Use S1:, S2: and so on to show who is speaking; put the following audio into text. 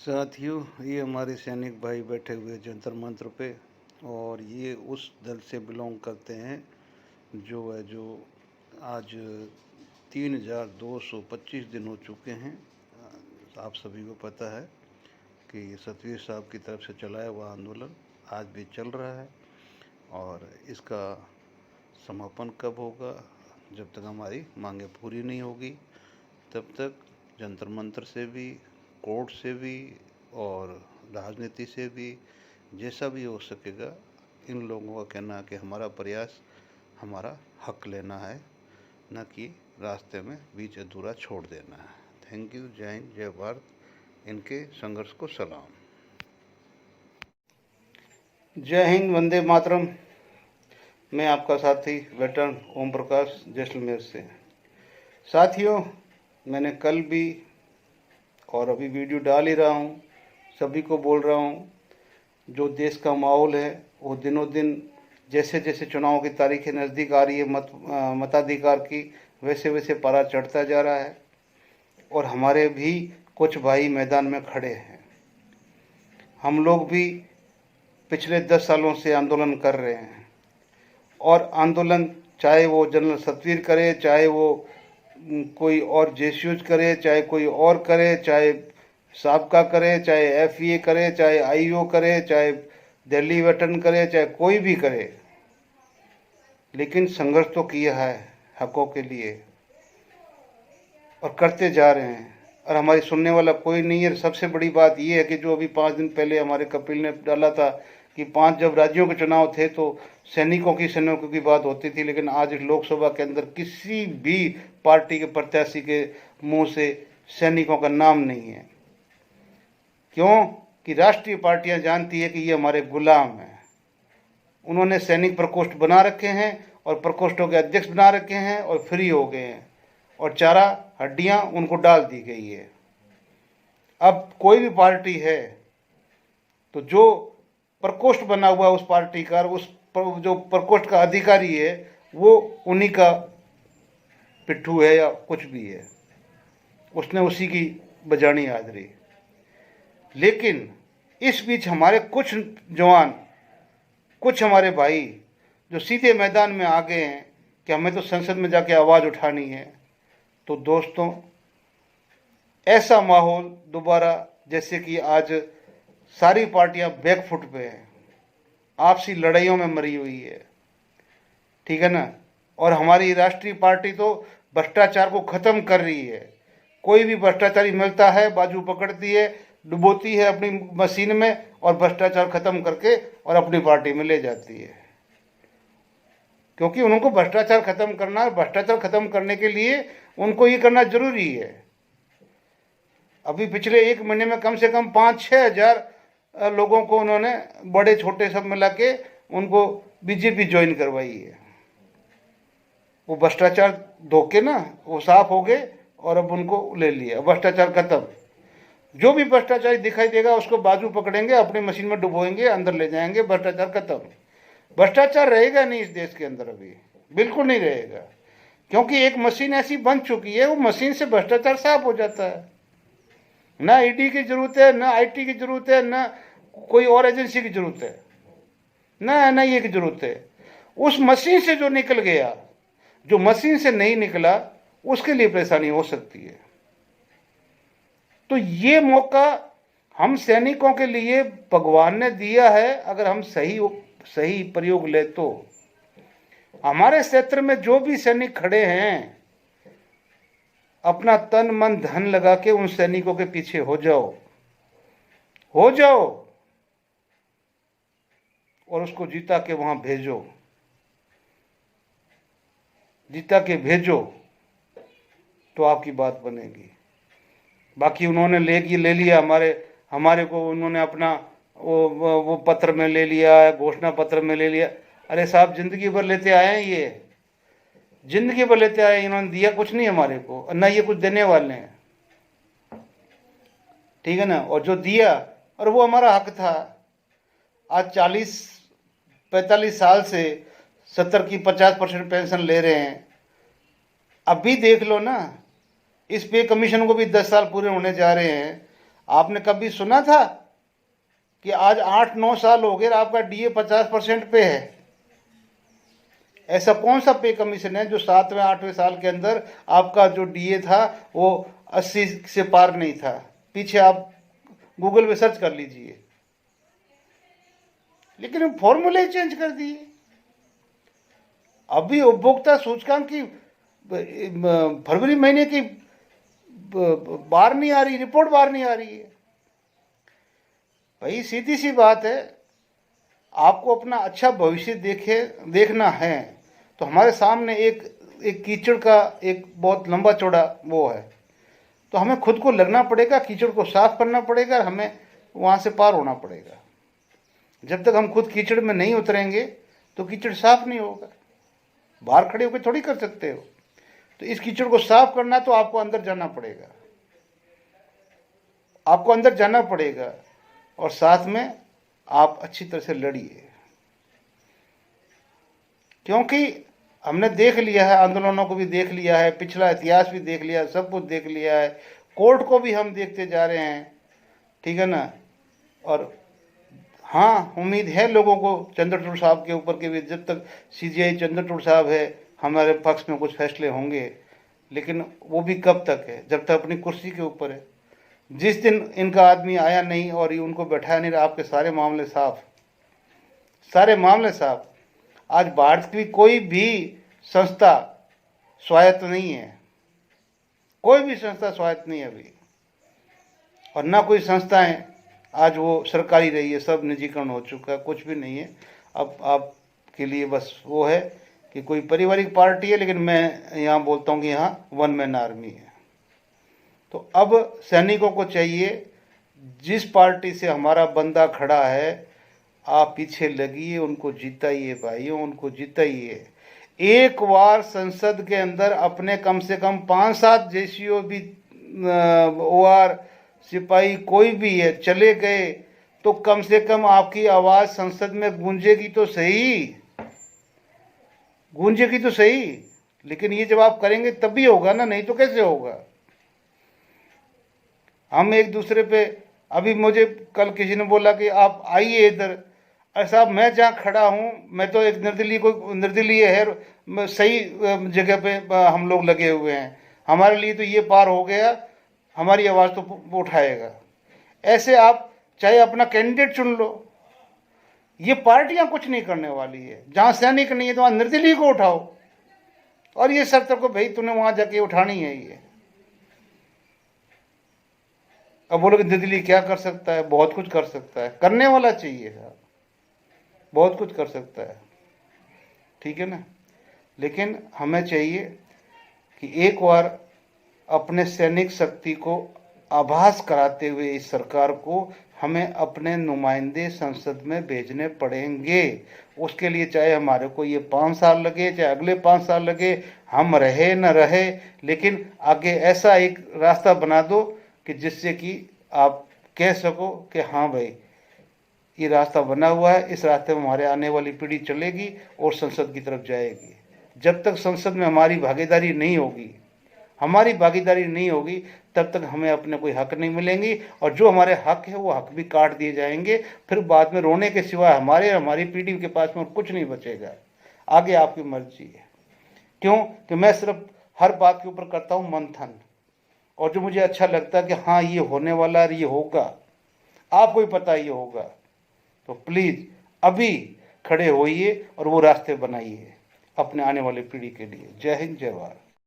S1: साथियों, ये हमारे सैनिक भाई बैठे हुए जंतर मंत्र पे, और ये उस दल से बिलोंग करते हैं जो आज 3225 दिन हो चुके हैं। आप सभी को पता है कि सतवीर साहब की तरफ से चलाया हुआ आंदोलन आज भी चल रहा है, और इसका समापन कब होगा? जब तक हमारी मांगें पूरी नहीं होगी तब तक जंतर मंत्र से भी, कोर्ट से भी और राजनीति से भी जैसा भी हो सकेगा, इन लोगों का कहना है कि हमारा प्रयास हमारा हक लेना है, न कि रास्ते में बीच अधूरा छोड़ देना है। Thank you. जय हिंद, जय भारत। इनके संघर्ष को सलाम।
S2: जय हिंद, वंदे मातरम। मैं आपका साथी वेटरन ओम प्रकाश जैसलमेर से। साथियों, मैंने कल भी और अभी वीडियो डाल ही रहा हूँ, सभी को बोल रहा हूँ, जो देश का माहौल है वो दिनों दिन जैसे जैसे चुनाव की तारीखें नज़दीक आ रही है, मताधिकार की, वैसे वैसे पारा चढ़ता जा रहा है। और हमारे भी कुछ भाई मैदान में खड़े हैं। हम लोग भी पिछले 10 सालों से आंदोलन कर रहे हैं, और आंदोलन चाहे वो जनरल सतवीर करे, चाहे वो कोई और जेसूज करे, चाहे कोई और करे, चाहे साबका करे, चाहे एफईए करे, चाहे आईओ करे, चाहे दिल्ली वेटरन करे, चाहे कोई भी करे, लेकिन संघर्ष तो किया है हकों के लिए और करते जा रहे हैं। और हमारी सुनने वाला कोई नहीं है। सबसे बड़ी बात यह है कि जो अभी 5 दिन पहले हमारे कपिल ने डाला था कि 5 जब राज्यों के चुनाव थे तो सैनिकों की बात होती थी, लेकिन आज लोकसभा के अंदर किसी भी पार्टी के प्रत्याशी के मुंह से सैनिकों का नाम नहीं है। क्यों? कि राष्ट्रीय पार्टियां जानती है कि ये हमारे गुलाम हैं। उन्होंने सैनिक प्रकोष्ठ बना रखे हैं और प्रकोष्ठों के अध्यक्ष बना रखे हैं और फ्री हो गए हैं, और चारा हड्डियां उनको डाल दी गई है। अब कोई भी पार्टी है तो जो प्रकोष्ठ बना हुआ उस पार्टी का, उस जो प्रकोष्ठ का अधिकारी है वो उन्हीं का पिट्ठू है या कुछ भी है, उसने उसी की बजानी हाजिरी। लेकिन इस बीच हमारे कुछ जवान, कुछ हमारे भाई जो सीधे मैदान में आ गए हैं कि हमें तो संसद में जाके आवाज़ उठानी है। तो दोस्तों, ऐसा माहौल दोबारा, जैसे कि आज सारी पार्टियां बैकफुट पे हैं, आपसी लड़ाइयों में मरी हुई है, ठीक है ना। और हमारी राष्ट्रीय पार्टी तो भ्रष्टाचार को ख़त्म कर रही है। कोई भी भ्रष्टाचारी मिलता है, बाजू पकड़ती है, डुबोती है अपनी मशीन में और भ्रष्टाचार ख़त्म करके और अपनी पार्टी में ले जाती है। क्योंकि उनको भ्रष्टाचार ख़त्म करना है। भ्रष्टाचार ख़त्म करने के लिए उनको ये करना जरूरी है। अभी पिछले 1 महीने में कम से कम 5-6 हज़ार लोगों को उन्होंने, बड़े छोटे सब मिला के, उनको बीजेपी ज्वाइन करवाई है। वो भ्रष्टाचार धोखे ना वो साफ हो गए और अब उनको ले लिया, भ्रष्टाचार खत्म। जो भी भ्रष्टाचारी दिखाई देगा उसको बाजू पकड़ेंगे, अपनी मशीन में डुबोएंगे, अंदर ले जाएंगे, भ्रष्टाचार खत्म। भ्रष्टाचार रहेगा नहीं इस देश के अंदर, अभी बिल्कुल नहीं रहेगा, क्योंकि एक मशीन ऐसी बन चुकी है, वो मशीन से भ्रष्टाचार साफ हो जाता है। ना ईडी की जरूरत है, ना आईटी की जरूरत है, ना कोई और एजेंसी की जरूरत है, ना एनआईए की जरूरत है। उस मशीन से जो निकल गया, जो मशीन से नहीं निकला, उसके लिए परेशानी हो सकती है। तो ये मौका हम सैनिकों के लिए भगवान ने दिया है। अगर हम सही प्रयोग ले तो हमारे क्षेत्र में जो भी सैनिक खड़े हैं, अपना तन मन धन लगा के उन सैनिकों के पीछे हो जाओ और उसको जीता के वहां भेजो, जीता के भेजो, तो आपकी बात बनेगी। बाकी उन्होंने ले लिया हमारे को, उन्होंने अपना वो पत्र में ले लिया, घोषणा पत्र में ले लिया। अरे साहब, जिंदगी भर लेते आए हैं, ये जिंदगी भर लेते आए, इन्होंने दिया कुछ नहीं हमारे को, ना ये कुछ देने वाले हैं, ठीक है ना। और जो दिया, और वो हमारा हक था। आज 40-45 साल से 70 की 50% पेंशन ले रहे हैं। अभी देख लो ना, इस पे कमीशन को भी 10 साल पूरे होने जा रहे हैं। आपने कभी सुना था कि आज 8-9 साल हो गए आपका डीए 50% पे है? ऐसा कौन सा पे कमीशन है जो 7वें-8वें साल के अंदर आपका जो डीए था वो 80 से पार नहीं था? पीछे आप गूगल पे सर्च कर लीजिए। लेकिन फॉर्मूले चेंज कर दिए। अभी उपभोक्ता सूचकांक की फरवरी महीने की बाहर नहीं आ रही, रिपोर्ट बाहर नहीं आ रही है। भाई सीधी सी बात है, आपको अपना अच्छा भविष्य देखना है तो हमारे सामने एक कीचड़ का एक बहुत लंबा चौड़ा वो है, तो हमें खुद को लगना पड़ेगा, कीचड़ को साफ करना पड़ेगा, हमें वहाँ से पार होना पड़ेगा। जब तक हम खुद कीचड़ में नहीं उतरेंगे तो कीचड़ साफ नहीं होगा। बाहर खड़े होकर थोड़ी कर सकते हो। तो इस कीचड़ को साफ करना तो आपको अंदर जाना पड़ेगा, आपको अंदर जाना पड़ेगा और साथ में आप अच्छी तरह से लड़िए। क्योंकि हमने देख लिया है, आंदोलनों को भी देख लिया है, पिछला इतिहास भी देख लिया है, सब कुछ देख लिया है, कोर्ट को भी हम देखते जा रहे हैं, ठीक है ना। और हाँ, उम्मीद है लोगों को चंद्रचूड़ साहब के ऊपर के भी, जब तक सीजीआई चंद्रचूड़ साहब है हमारे पक्ष में कुछ फैसले होंगे, लेकिन वो भी कब तक है? जब तक अपनी कुर्सी के ऊपर है। जिस दिन इनका आदमी आया नहीं और ये उनको बैठाया नहीं, आपके सारे मामले साफ, सारे मामले साफ। आज भारत की कोई भी संस्था स्वायत्त नहीं है, कोई भी संस्था स्वायत्त नहीं है अभी, और ना कोई संस्थाएं आज वो सरकारी रही है, सब निजीकरण हो चुका है, कुछ भी नहीं है। अब आपके लिए बस वो है कि कोई पारिवारिक पार्टी है, लेकिन मैं यहाँ बोलता हूँ कि यहाँ वन मैन आर्मी है। तो अब सैनिकों को चाहिए, जिस पार्टी से हमारा बंदा खड़ा है आप पीछे लगिए, उनको जिताइए भाइयों, उनको जिताइए। एक बार संसद के अंदर अपने कम से कम 5-7 जेसीओ भी ओआर सिपाही कोई भी है चले गए तो कम से कम आपकी आवाज संसद में गूंजेगी तो सही, गूंजेगी तो सही। लेकिन ये जब आप करेंगे तभी होगा ना, नहीं तो कैसे होगा? हम एक दूसरे पे, अभी मुझे कल किसी ने बोला कि आप आइए इधर। साहब मैं जहाँ खड़ा हूँ, मैं तो एक निर्दलीय है, सही जगह पे हम लोग लगे हुए हैं, हमारे लिए तो ये पार हो गया, हमारी आवाज़ तो उठाएगा। ऐसे आप चाहे अपना कैंडिडेट चुन लो, ये पार्टियां कुछ नहीं करने वाली है। जहाँ सैनिक नहीं है तो वहाँ निर्दलीय को उठाओ, और ये शर्त को भाई तूने वहाँ जाके उठानी है ये। अब बोलो कि निर्दलीय क्या कर सकता है? बहुत कुछ कर सकता है, करने वाला चाहिए साहब, बहुत कुछ कर सकता है, ठीक है ना। लेकिन हमें चाहिए कि एक बार अपने सैनिक शक्ति को आभास कराते हुए इस सरकार को हमें अपने नुमाइंदे संसद में भेजने पड़ेंगे। उसके लिए चाहे हमारे को ये 5 साल लगे, चाहे अगले 5 साल लगे, हम रहे न रहे, लेकिन आगे ऐसा एक रास्ता बना दो कि जिससे कि आप कह सको कि हाँ भाई ये रास्ता बना हुआ है, इस रास्ते में हमारे आने वाली पीढ़ी चलेगी और संसद की तरफ जाएगी। जब तक संसद में हमारी भागीदारी नहीं होगी, हमारी भागीदारी नहीं होगी, तब तक हमें अपने कोई हक नहीं मिलेंगी, और जो हमारे हक है वो हक भी काट दिए जाएंगे। फिर बाद में रोने के सिवाय हमारी पीढ़ी के पास में कुछ नहीं बचेगा। आगे आपकी मर्जी है। क्यों कि मैं सिर्फ हर बात के ऊपर करता हूँ मंथन, और जो मुझे अच्छा लगता है कि हाँ ये होने वाला है, ये होगा, आपको भी पता ये होगा, तो प्लीज़ अभी खड़े होइए और वो रास्ते बनाइए अपने आने वाली पीढ़ी के लिए। जय हिंद, जय भारत।